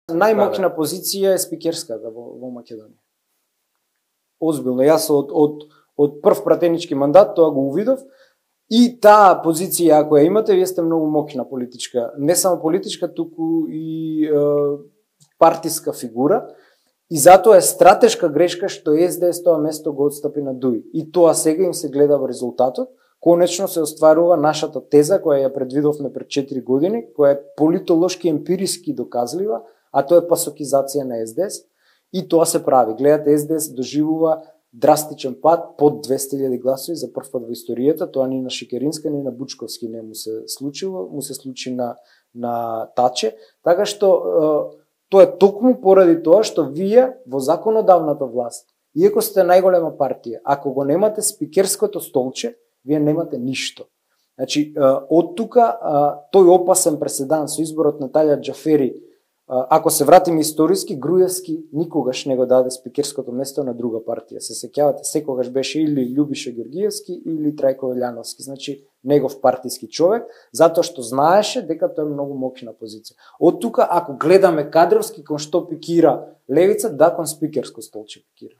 Најмоќна позиција е спикерската во Македонија. Озбилно, јас од прв пратенички мандат тоа го увидов и таа позиција ако ја имате, вие сте многу моќна политичка, не само политичка, туку и партиска фигура. И затоа е стратешка грешка што СДС тоа место го отстапи на ДУИ. И тоа сега им се гледа во резултатот. Конечно се остварува нашата теза која ја предвидовме пред 4 години, која е политолошки емпириски доказлива, а тоа е пасокизација на СДС. И тоа се прави. Гледате, СДС доживува драстичен пат под 200.000 гласови за прв пат во историјата. Тоа ни на Шикеринска, ни на Бучковски не му се случило, му се случи на Таче. Така што тоа е токму поради тоа што вие во законодавната власт, иако сте најголема партија, ако го немате спикерското столче, вие немате ништо. Значи, од тука тој опасен преседан со изборот на Талјат Џафери, ако се вратиме историски, Груевски никогаш не го даде спикерското место на друга партија. Се сеќавате, секогаш беше или Љубиша Ѓоргиевски или Трајко Велјановски, значи негов партиски човек, затоа што знаеше дека тоа е многу моќна позиција. Од тука, ако гледаме кадровски кон што пикира левица, да, кон спикерско столче пикира.